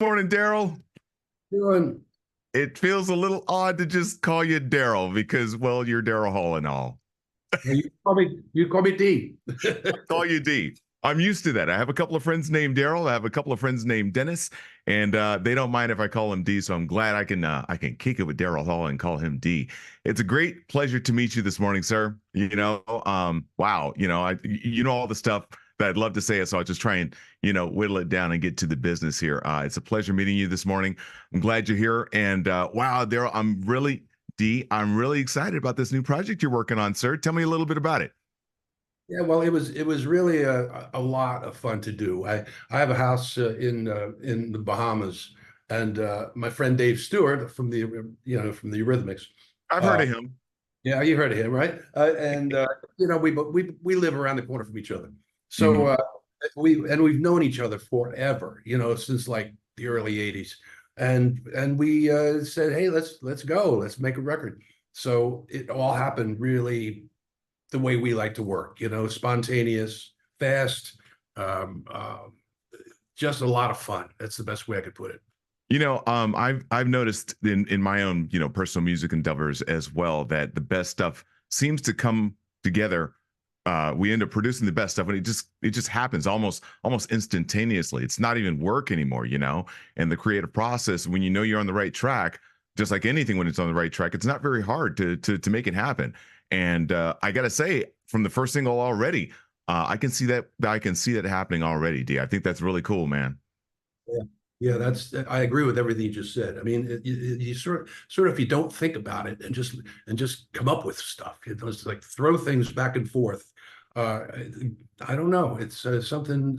Morning, Daryl. Doing. It feels a little odd to just call you Daryl because, well, you're Daryl Hall and all. You call me D. I call you D. I'm used to that. I have a couple of friends named Daryl. I have a couple of friends named Dennis, and they don't mind if I call him D. So I'm glad I can kick it with Daryl Hall and call him D. It's a great pleasure to meet you this morning, sir. Wow. You know all the stuff that I'd love to say, so I'll just try and whittle it down and get to the business here. It's a pleasure meeting you this morning. I'm glad you're here, and wow, Daryl, I'm really excited about this new project you're working on, sir. Tell me a little bit about it. Yeah, well, it was really a lot of fun to do. I have a house in the Bahamas, and my friend Dave Stewart from from the Eurythmics. I've heard Uh, of him. yeah, you heard of him, right? And we live around the corner from each other, so Mhm. we've known each other forever, since like the early '80s, and we said, hey, let's go, let's make a record. So it all happened really the way we like to work, spontaneous, fast, um, uh, just a lot of fun. That's the best way I could put it. I've noticed in my own personal music endeavors as well that the best stuff seems to come together. We end up producing the best stuff, and it just happens almost instantaneously. It's not even work anymore, And the creative process, when you're on the right track, just like anything, when it's on the right track, it's not very hard to make it happen. And I gotta say, from the first single already, I can see that happening already. D, I think that's really cool, man. Yeah, yeah, I agree with everything you just said. I mean, you sort of if you don't think about it and just come up with stuff, it's like throw things back and forth. Uh, I don't know. It's something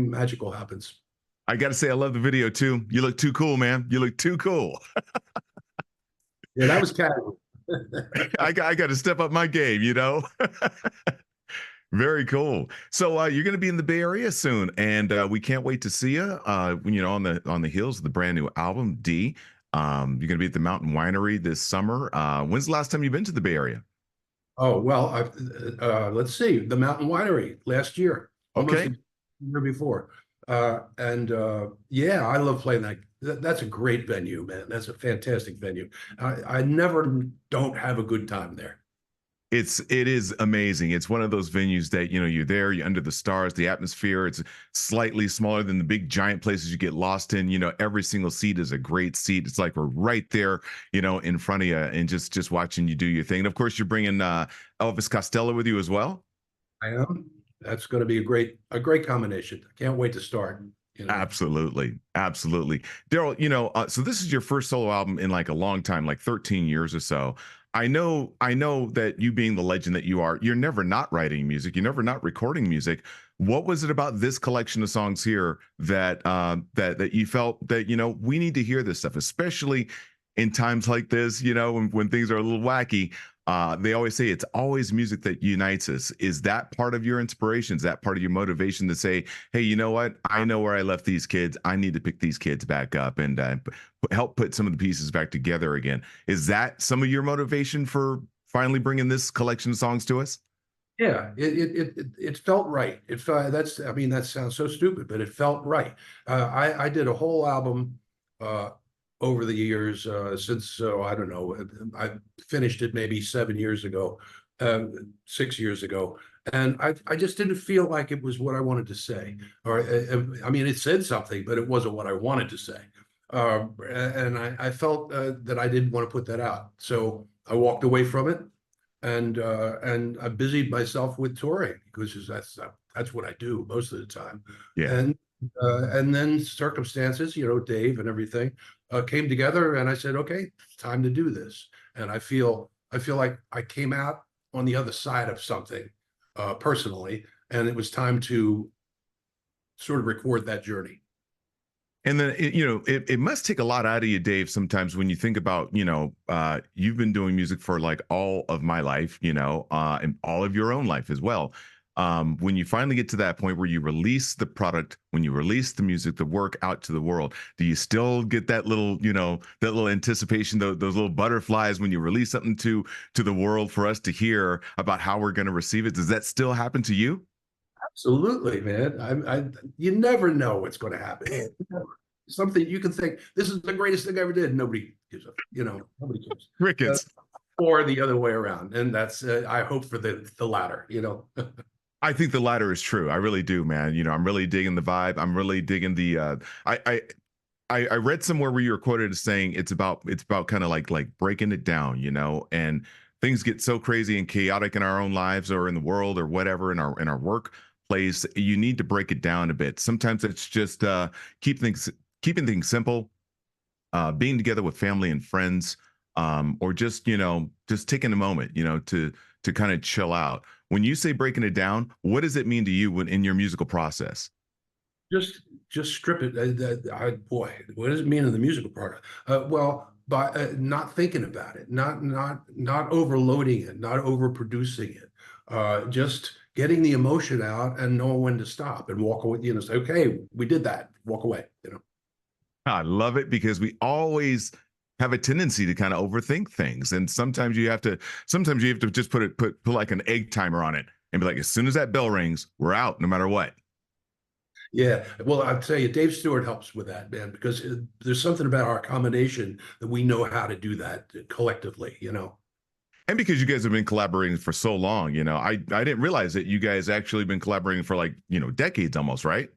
magical happens. I got to say, I love the video too. You look too cool, man. You look too cool. Yeah, that was casual. I got to step up my game. Very cool. So you're going to be in the Bay Area soon, and we can't wait to see you. When on the heels of the brand new album D. You're going to be at the Mountain Winery this summer. When's the last time you've been to the Bay Area? Oh, well, let's see, the Mountain Winery last year, almost Okay. a year before. And yeah, I love playing That's a great venue, man. That's a fantastic venue. I never don't have a good time there. It is amazing. It's one of those venues that you're there, you're under the stars, the atmosphere. It's slightly smaller than the big giant places you get lost in. Every single seat is a great seat. It's like we're right there, in front of you, and just watching you do your thing. And of course, you're bringing Elvis Costello with you as well. I am. That's going to be a great combination. I can't wait to start. Absolutely, absolutely, Daryl. So this is your first solo album in like a long time, like 13 years or so. I know that you being the legend that you are, you're never not writing music, you're never not recording music. What was it about this collection of songs here that you felt that we need to hear this stuff, especially in times like this, when things are a little wacky. They always say it's always music that unites us. Is that part of your inspiration? Is that part of your motivation to say, hey, you know what? I know where I left these kids. I need to pick these kids back up and help put some of the pieces back together again. Is that some of your motivation for finally bringing this collection of songs to us? Yeah, it felt right. It felt that's I mean that sounds so stupid, but it felt right. I did a whole album uh, over the years since I don't know. I finished it maybe 7 years ago, 6 years ago, and I just didn't feel like it was what I wanted to say. Or I mean, it said something, but it wasn't what I wanted to say. And I felt that I didn't want to put that out, so I walked away from it and I busied myself with touring because that's what I do most of the time. Yeah. And then circumstances, Dave and everything came together, and I said, okay, it's time to do this. And I feel like I came out on the other side of something personally, and it was time to sort of record that journey. And then it must take a lot out of you, Dave. Sometimes when you think about you've been doing music for like all of my life, and all of your own life as well. When you finally get to that point where you release the product, when you release the music, the work out to the world, do you still get that little that little anticipation, those little butterflies when you release something to the world for us to hear about how we're going to receive it? Does that still happen to you? Absolutely, man. You never know what's going to happen. something you can think this is the greatest thing I ever did. Nobody gives a, nobody cares. Uh, Crickets. or the other way around, and that's I hope for the latter. I think the latter is true. I really do, man. I'm really digging the vibe. I'm really digging the. I, I I read somewhere where you were quoted as saying it's about kind of like breaking it down, and things get so crazy and chaotic in our own lives or in the world or whatever in our workplace. You need to break it down a bit. Sometimes it's just keep things keeping things simple, being together with family and friends, or just taking a moment, to kind of chill out. When you say breaking it down, what does it mean to you when in your musical process? Just strip it. Boy, what does it mean in the musical part? Well, by not thinking about it, not overloading it, not overproducing it, just getting the emotion out and knowing when to stop and walk away. Say, okay, we did that. Walk away. I love it because we always have a tendency to kind of overthink things, and sometimes you have to just put like an egg timer on it and be like, as soon as that bell rings, we're out, no matter what. Yeah, well, I'll tell you, Dave Stewart helps with that, man, because there's something about our combination that we know how to do that collectively. And because you guys have been collaborating for so long, I didn't realize that you guys actually been collaborating for like decades almost, right?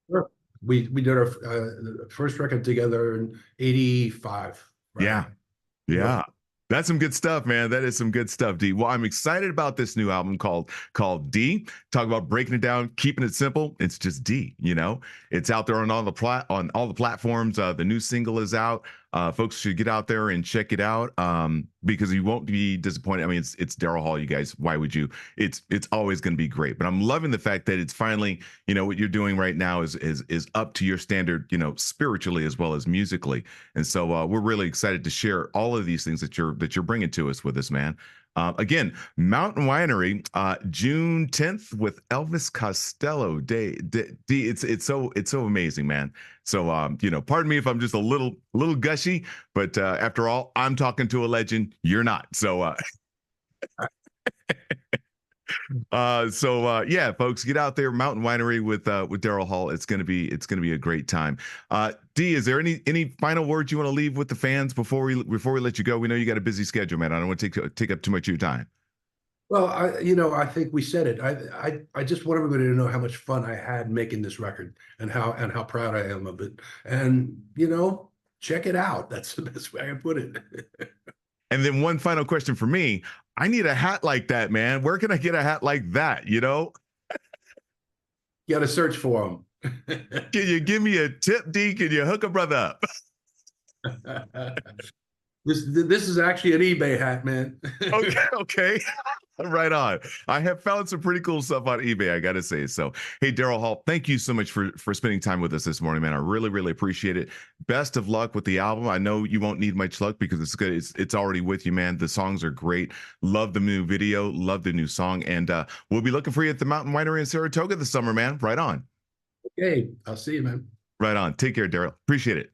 Sure. We did our first record together in '85, right? Yeah. Yeah. Yeah. That's some good stuff, man. That is some good stuff, D. Well, I'm excited about this new album called D. Talk about breaking it down, keeping it simple. It's just D. It's out there on all the platforms. The new single is out. Folks should get out there and check it out, because you won't be disappointed. I mean, it's Daryl Hall, you guys. Why would you? It's always going to be great. But I'm loving the fact that it's finally, what you're doing right now is up to your standard, spiritually as well as musically. And so we're really excited to share all of these things that you're bringing to us with us, man. Again, Mountain Winery, June 10th with Elvis Costello Day. It's so amazing, man. So pardon me if I'm just a little gushy, but after all, I'm talking to a legend. You're not. So yeah, folks, get out there, Mountain Winery with Daryl Hall. It's gonna be a great time. D, is there any final words you want to leave with the fans before we let you go? We know you got a busy schedule, man. I don't want to take up too much of your time. Well, I think we said it. I just want everybody to know how much fun I had making this record and how proud I am of it. And check it out. That's the best way I can put it. And then one final question for me. I need a hat like that, man. Where can I get a hat like that? You got to search for them. Can you give me a tip, D? Can you hook a brother up? This is actually an eBay hat, man. Okay, okay. Right on. I have found some pretty cool stuff on eBay, I gotta say. So, hey, Daryl Hall, thank you so much for spending time with us this morning, man. I really, really appreciate it. Best of luck with the album. I know you won't need much luck because it's good. It's already with you, man. The songs are great. Love the new video. Love the new song, and we'll be looking for you at the Mountain Winery in Saratoga this summer, man. Right on. Okay, I'll see you, man. Right on. Take care, Daryl. Appreciate it.